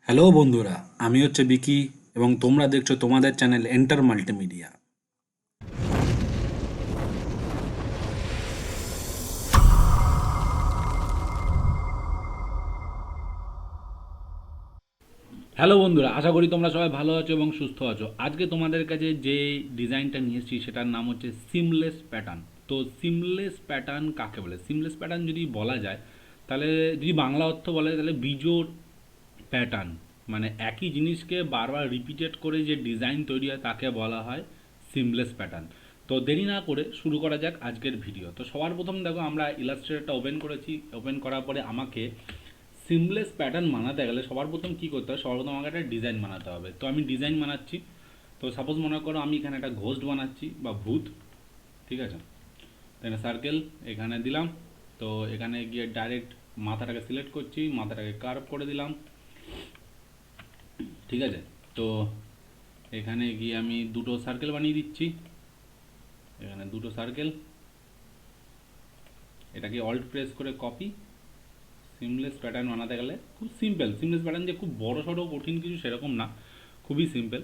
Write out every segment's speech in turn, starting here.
Hello বন্ধুরা, আমি হচ্ছে বিকি এবং তোমরা দেখছো তোমাদের চ্যানেল এন্টার মাল্টিমিডিয়া। হ্যালো বন্ধুরা, আশা করি তোমরা সবাই ভালো আছো এবং সুস্থ আছো। আজকে তোমাদের কাছে যে ডিজাইনটা নিয়ে এসেছি সেটার নাম হচ্ছে সিমলেস প্যাটার্ন। তো সিমলেস প্যাটার্ন কাকে বলে? সিমলেস প্যাটার্ন যদি বলা যায় তাহলে, যদি বাংলা অর্থ বলা যায় তাহলে বিজোড় প্যাটার্ন, মানে একই জিনিসকে বারবার রিপিটেড করে যে ডিজাইন তৈরি হয় তাকে বলা হয় সিমলেস প্যাটার্ন। তো দেরি না করে শুরু করা যাক আজকের ভিডিও। তো সবার প্রথম দেখো, আমরা ইলাস্ট্রেটরটা ওপেন করেছি। ওপেন করার পরে আমাকে সিমলেস প্যাটার্ন বানাতে গেলে সবার প্রথম কী করতে হবে? সবার প্রথম আমাকে একটা ডিজাইন বানাতে হবে। তো আমি ডিজাইন বানাচ্ছি। তো সাপোজ মনে করো আমি এখানে একটা ঘোস্ট বানাচ্ছি বা ভূত, ঠিক আছে? এখানে সার্কেল এখানে দিলাম। তো এখানে গিয়ে ডাইরেক্ট মাথাটাকে সিলেক্ট করছি, মাথাটাকে কার্ভ করে দিলাম, ঠিক আছে? তো এখানে গিয়ে আমি দুটো সার্কেল বানিয়ে দিচ্ছি, এখানে দুটো সার্কেল। এটাকে অল্ট প্রেস করে কপি। সিমলেস প্যাটার্ন বানাতে গেলে খুব সিম্পল। সিমলেস প্যাটার্ন যে খুব বড় সড়ো কঠিন কিছু সেরকম না, খুবই সিম্পল।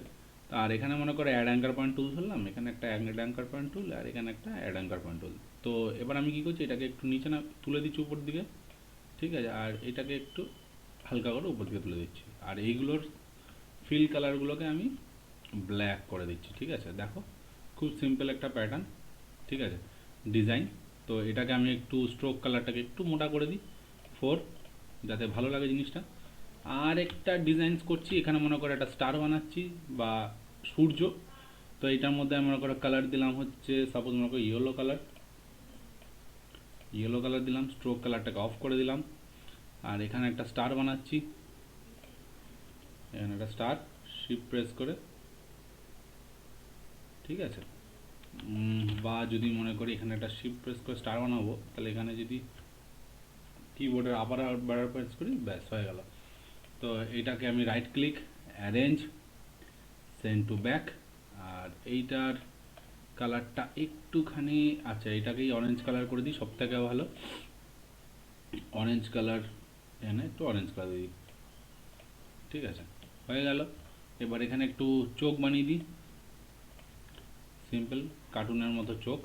আর এখানে মনে করে অ্যাড অ্যাঙ্কার পয়েন্ট টুল ধরলাম, এখানে একটা অ্যাড অ্যাঙ্কার পয়েন্ট টুল, আর এখানে একটা অ্যাড অ্যাঙ্কার পয়েন্ট টুল। তো এবার আমি কী করছি, এটাকে একটু নিচে না তুলে দিচ্ছি উপর দিকে, ঠিক আছে? আর এটাকে একটু হালকা করে উপর দিকে তুলে দিচ্ছি। আর এইগুলোর ফিল কালারগুলোকে আমি ব্ল্যাক করে দিচ্ছি, ঠিক আছে? দেখো খুব সিম্পল একটা প্যাটার্ন, ঠিক আছে? ডিজাইন। তো এটাকে আমি একটু স্ট্রোক কালারটাকে একটু মোটা করে দিই 4, যাতে ভালো লাগে জিনিসটা। আর একটা ডিজাইনস করছি, এখানে মনে করে একটা স্টার বানাচ্ছি বা সূর্য। তো এইটার মধ্যে আমি মনে করে কালার দিলাম হচ্ছে, সাপোজ মনে করি ইয়েলো কালার। ইয়েলো কালার দিলাম, স্ট্রোক কালারটাকে অফ করে দিলাম। আর এখানে একটা স্টার বানাচ্ছি, এখানে একটা স্টার, শিফট প্রেস করে, ঠিক আছে? বা যদি মনে করি এখানে একটা শিফট প্রেস করে স্টার বানাবো, তাহলে এখানে যদি কিবোর্ডের আবার বাড়ার প্রেস করি, ব্যাস হয়ে গেল। তো এইটাকে আমি right click, arrange, send to back. আর এইটার কালারটা একটুখানি, আচ্ছা এটাকেই অরেঞ্জ কালার করে দিই, সব থেকে ভালো অরেঞ্জ কালার। এখানে একটু অরেঞ্জ কালার দিই, ঠিক আছে? হয়ে গেল। এবার এখানে একটু চোখ বানিয়ে দিই, সিম্পল কার্টুনের মতো চোখ।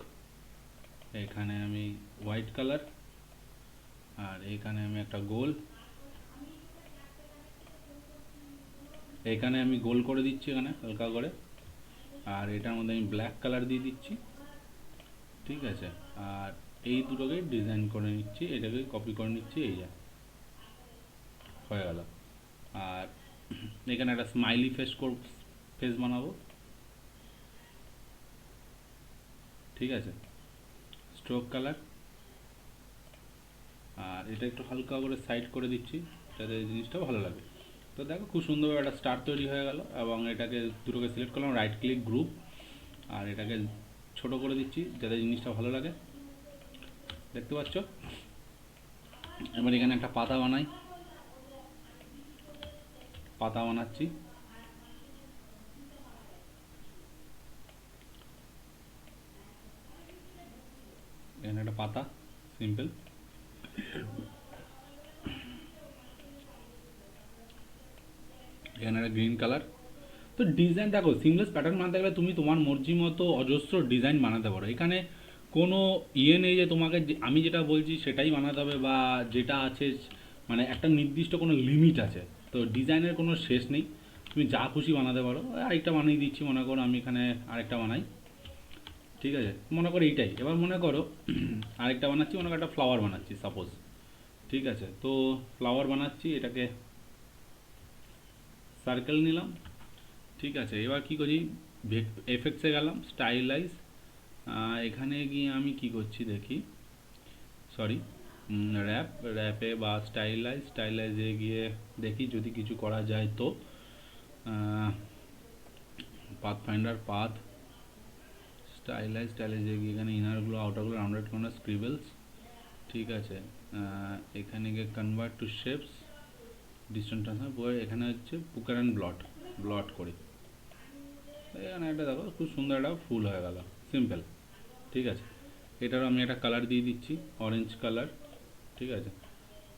এখানে আমি হোয়াইট কালার, আর এখানে আমি একটা গোল, এখানে আমি গোল করে দিচ্ছি এখানে হালকা করে। আর এটার মধ্যে আমি ব্ল্যাক কালার দিয়ে দিচ্ছি, ঠিক আছে? আর এই দুটোকে ডিজাইন করে নিচ্ছি, এটাকে কপি করে নিচ্ছি, এই যা হয়ে গেল। আর এখানে একটা স্মাইলি ফেস বানাবো, ঠিক আছে? Stroke colour. আর এটা একটু হালকা করে সাইড করে দিচ্ছি যাতে জিনিসটা ভালো লাগে। তো দেখো খুব সুন্দরভাবে একটা স্টার তৈরি হয়ে গেল। এবং এটাকে দুটোকে সিলেক্ট করলাম, রাইট ক্লিক, গ্রুপ, আর এটাকে ছোট করে দিচ্ছি যাতে জিনিসটা ভালো লাগে, দেখতে পাচ্ছ? এবার এখানে একটা পাতা বানাই, পাতা বানাচ্ছি। এখানে একটা পাতা, সিম্পল। এখানে একটা গ্রিন কালার। তো ডিজাইন দেখো, সিমলেস প্যাটার্ন বানাতে গেলে তুমি তোমার মর্জি মতো অজস্র ডিজাইন বানাতে পারো। এখানে কোনো ইয়ে নেই যে তোমাকে আমি যেটা বলছি সেটাই বানাতে হবে, বা যেটা আছে মানে একটা নির্দিষ্ট কোনো লিমিট আছে। তো ডিজাইনের কোনো শেষ নেই, তুমি যা খুশি বানাতে পারো। আরেকটা বানিয়ে দিচ্ছি, মনে করো আমি এখানে আরেকটা বানাই, ঠিক আছে? মনে করো এইটাই। এবার মনে করো আরেকটা বানাচ্ছি, মনে করো একটা ফ্লাওয়ার বানাচ্ছি সাপোজ, ঠিক আছে? তো ফ্লাওয়ার বানাচ্ছি, এটাকে সার্কেল নিলাম, ঠিক আছে? এবার কি করি, এফেক্টসে গেলাম, স্টাইলাইজ। এখানে গিয়ে আমি কি করছি দেখি, সরি, র্যাপে বা স্টাইলাইজে গিয়ে দেখি যদি কিছু করা যায়। তো পাথ ফাইন্ডার, পাথ, স্টাইলাইজে গিয়ে এখানে ইনারগুলো, আউটারগুলো, রাউন্ডেড কর্নার, স্ক্রিবেলস, ঠিক আছে? এখানে গিয়ে convert to shapes, distance transfer, এখানে হচ্ছে পুকার অ্যান্ড ব্লট করি। এখানে একটা দেখো খুব সুন্দর একটা ফুল হয়ে গেল, সিম্পল, ঠিক আছে? এটারও আমি একটা কালার দিয়ে দিচ্ছি, অরেঞ্জ কালার, ঠিক আছে?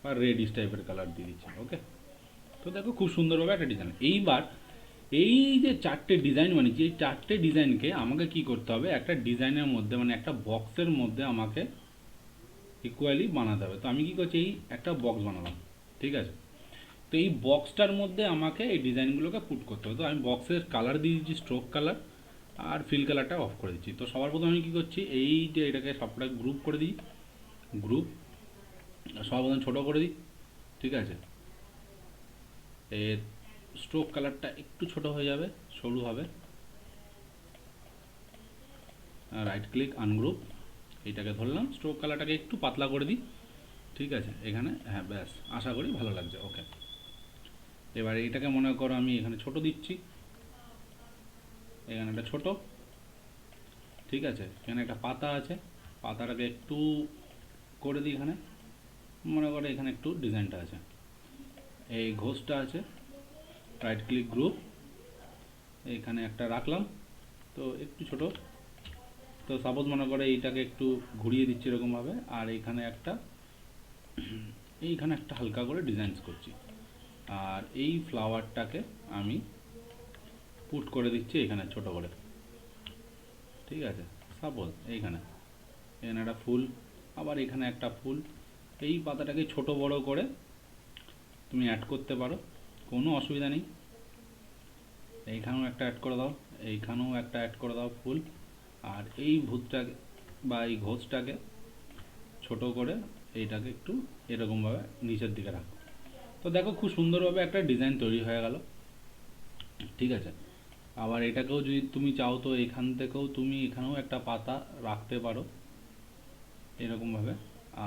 বা রেডিশ টাইপের কালার দিয়ে দিচ্ছি, ওকে? তো তো দেখো খুব সুন্দরভাবে একটা ডিজাইন। এইবার এই যে চারটে ডিজাইন বানিয়েছি, এই চারটে ডিজাইনকে আমাকে কি করতে হবে, একটা ডিজাইনের মধ্যে মানে একটা বক্সের মধ্যে আমাকে ইকুয়ালি বানাতে হবে। তো আমি কি করছি, এই একটা বক্স বানালাম, ঠিক আছে। তো এই বক্সটার মধ্যে আমাকে এই ডিজাইনগুলোকে পুট করতে হবে। তো আমি বক্সের কালার দিয়ে দিচ্ছি স্ট্রোক কালার, আর ফিল কালারটা অফ করে দিচ্ছি। তো সবার প্রথমে আমি কী করছি, এই যে এটাকে সবটা গ্রুপ করে দিই, গ্রুপ সবার প্রথমে ছোটো করে দিই, ঠিক আছে। এর স্ট্রোক কালারটা একটু ছোট হয়ে যাবে, সরু হবে। রাইট ক্লিক আনগ্রুপ, এইটাকে ধরলাম, স্ট্রোক কালারটাকে একটু পাতলা করে দিই, ঠিক আছে। এখানে হ্যাঁ ব্যাস, আশা করি ভালো লাগছে, ওকে। এবার এইটাকে মনে করো আমি এখানে ছোট দিচ্ছি, এখানে একটা ছোট, ঠিক আছে। এখানে একটা পাতা আছে, পাতাটাকে একটু করে দিই, এখানে মনে করো এখানে একটু ডিজাইনটা আছে, এই ঘোষটা আছে, রাইট ক্লিক গ্রুপ, এইখানে একটা রাখলাম, তো একটু ছোট। তো সাপোজ মনে করে এইটাকে একটু ঘুরিয়ে দিচ্ছি এরকমভাবে, আর এইখানে একটা হালকা করে ডিজাইনস করছি, আর এই ফ্লাওয়ারটাকে আমি পুট করে দিচ্ছি এখানে ছোট করে, ঠিক আছে। সাপোজ এখানে একটা ফুল, আবার এখানে একটা ফুল, এই পাতাটাকে ছোট বড় করে তুমি অ্যাড করতে পারো, কোনো অসুবিধা নেই। এইখানেও একটা অ্যাড করে দাও, এইখানেও একটা অ্যাড করে দাও ফুল, আর এই ভূতটাকে বা এই ঘোষটাকে ছোট করে এইটাকে একটু এরকমভাবে নিচের দিকে রাখো। তো দেখো খুব সুন্দরভাবে একটা ডিজাইন তৈরি হয়ে গেল, ঠিক আছে। আবার এটাকেও যদি তুমি চাও তো এখান থেকেও তুমি এখানেও একটা পাতা রাখতে পারো এরকমভাবে,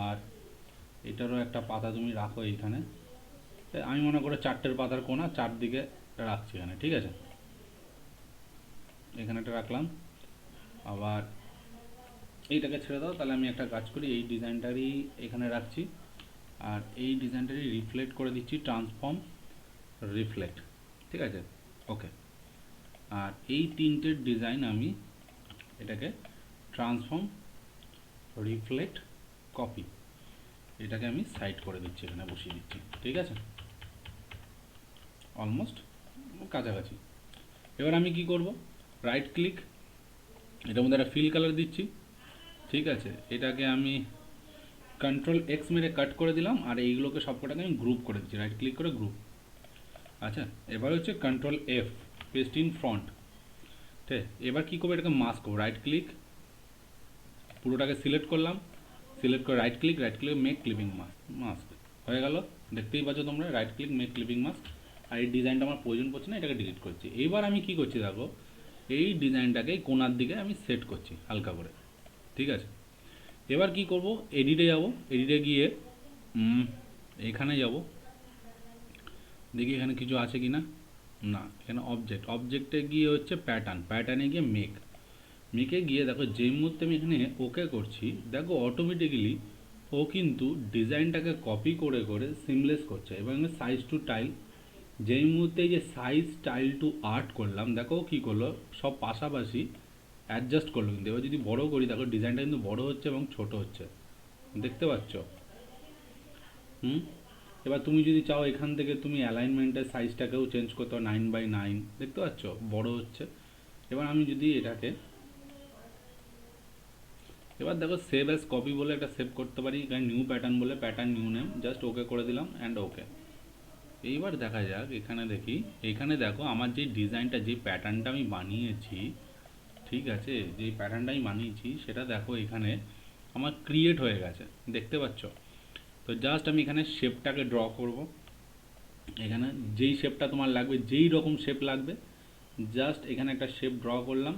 আর এটারও একটা পাতা তুমি রাখো এইখানে। আমি মনে করো চারটের পাতার কোণা চারদিকে রাখছি এখানে, ঠিক আছে। এখানে একটা রাখলাম, আবার এইটাকে ছেড়ে দাও, তাহলে আমি একটা কাজ করি, এই ডিজাইনটারই এখানে রাখছি, আর এই ডিজাইনটারই রিফ্লেক্ট করে দিচ্ছি, ট্রান্সফর্ম রিফ্লেক্ট, ঠিক আছে, ওকে। আর এই তিনটের ডিজাইন আমি এটাকে ট্রান্সফর্ম রিফ্লেক্ট কপি, এটাকে আমি সাইড করে দিচ্ছি, এখানে বসিয়ে দিচ্ছি, ঠিক আছে। অলমোস্ট কাছাকাছি। এবার আমি কি করব, রাইট ক্লিক, এটার মধ্যে একটা ফিল কালার দিচ্ছি, ঠিক আছে। এটাকে আমি কন্ট্রোল এক্স মেরে কাট করে দিলাম, আর এইগুলোকে সবকটাকে আমি গ্রুপ করে দিচ্ছি, রাইট ক্লিক করে গ্রুপ। আচ্ছা, এবার হচ্ছে control F, paste in front, ঠিক। এবার কী করবো, এটাকে মাস্ক করবো, রাইট ক্লিক, পুরোটাকে সিলেক্ট করলাম, সিলেক্ট করে right click make clipping mask হয়ে গেল। দেখতেই পাচ্ছ তোমরা, right click make clipping mask. আর এই ডিজাইনটা আমার প্রয়োজন পড়ছে না, এটাকে ডিলিট করছি। এইবার আমি কি করছি দেখো, এই ডিজাইনটাকে কোণার দিকে আমি সেট করছি হালকা করে, ঠিক আছে। এবার কি করব, এডিটে যাব, এডিটে গিয়ে এখানে যাব, দেখি এখানে কিছু আছে কি না, না এখানে অবজেক্টে গিয়ে হচ্ছে প্যাটার্নে গিয়ে মেকে গিয়ে দেখো যেই মুহূর্তে আমি এখানে ওকে করছি, দেখো অটোমেটিক্যালি ও কিন্তু ডিজাইনটাকে কপি করে করে সিমলেস করছে। এবং সাইজ টু টাইল, যেই মুহূর্তে যে সাইজ টাইল টু আর্ট করলাম, দেখো কী করলো, সব পাশাপাশি অ্যাডজাস্ট করলো। কিন্তু এবার যদি বড় করি, দেখো ডিজাইনটা কিন্তু বড় হচ্ছে এবং ছোট হচ্ছে, দেখতে পাচ্ছ। এবার তুমি যদি চাও এখান থেকে তুমি অ্যালাইনমেন্টের সাইজটাকেও চেঞ্জ করতে পারো, 9x9, দেখতে পাচ্ছ বড় হচ্ছে। এবার আমি যদি এটাকে এবার দেখো সেভ অ্যাজ কপি বলে একটা সেভ করতে পারি, এখানে নিউ প্যাটার্ন বলে, pattern new name, just okay করে দিলাম অ্যান্ড ওকে। এইবার দেখা যাক, এখানে দেখি, এখানে দেখো আমার যে ডিজাইনটা, যে প্যাটার্নটা আমি বানিয়েছি, ঠিক আছে, যে প্যাটার্নটা আমি বানিয়েছি সেটা দেখো এখানে আমার ক্রিয়েট হয়ে গেছে, দেখতে পাচ্ছ। তো জাস্ট আমি এখানে শেপটাকে ড্র করব, এখানে যেই শেপটা তোমার লাগবে, যেই রকম শেপ লাগবে, জাস্ট এখানে একটা শেপ ড্র করলাম,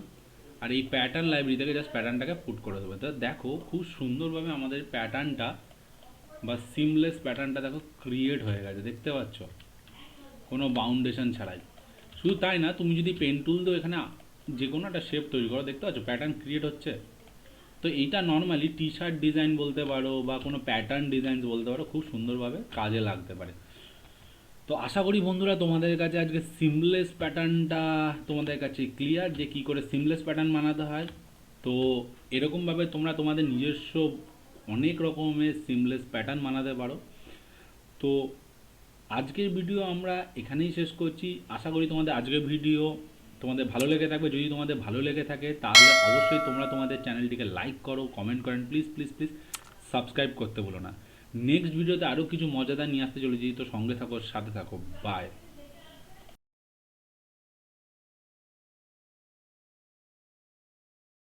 আর এই প্যাটার্ন লাইব্রেরি থেকে জাস্ট প্যাটার্নটাকে পুট করে দেবো। তো দেখো খুব সুন্দরভাবে আমাদের প্যাটার্নটা বা সিমলেস প্যাটার্নটা দেখো ক্রিয়েট হয়ে গেছে, দেখতে পাচ্ছ, কোনো বাউন্ডেশন ছাড়াই। শুধু তাই না, তুমি যদি পেন টুল দিও এখানে যে কোনো একটা শেপ তৈরি করো, দেখতে পাচ্ছ প্যাটার্ন ক্রিয়েট হচ্ছে। তো এইটা নর্মালি টি শার্ট ডিজাইন বলতে পারো বা কোনো প্যাটার্ন ডিজাইন বলতে পারো, খুব সুন্দরভাবে কাজে লাগতে পারে। তো আশা করি বন্ধুরা তোমাদের কাছে আজকে সিমলেস প্যাটার্নটা তোমাদের কাছে ক্লিয়ার, যে কী করে সিমলেস প্যাটার্ন বানাতে হয়। তো এরকমভাবে তোমরা তোমাদের নিজস্ব অনেক রকমের সিমলেস প্যাটার্ন বানাতে পারো। তো আজকের ভিডিও আমরা এখানেই শেষ করছি। আশা করি তোমাদের আজকের ভিডিও তোমাদের ভালো লেগে থাকবে। যদি তোমাদের ভালো লেগে থাকে তাহলে অবশ্যই তোমরা তোমাদের চ্যানেলটিকে লাইক করো, কমেন্ট করেন, প্লিজ প্লিজ প্লিজ সাবস্ক্রাইব করতে বলো না। নেক্সট ভিডিওতে আরও কিছু মজাদার নিয়ে আসতে চলেছি, তো সঙ্গে থাকো, সাথে থাকো। বাই।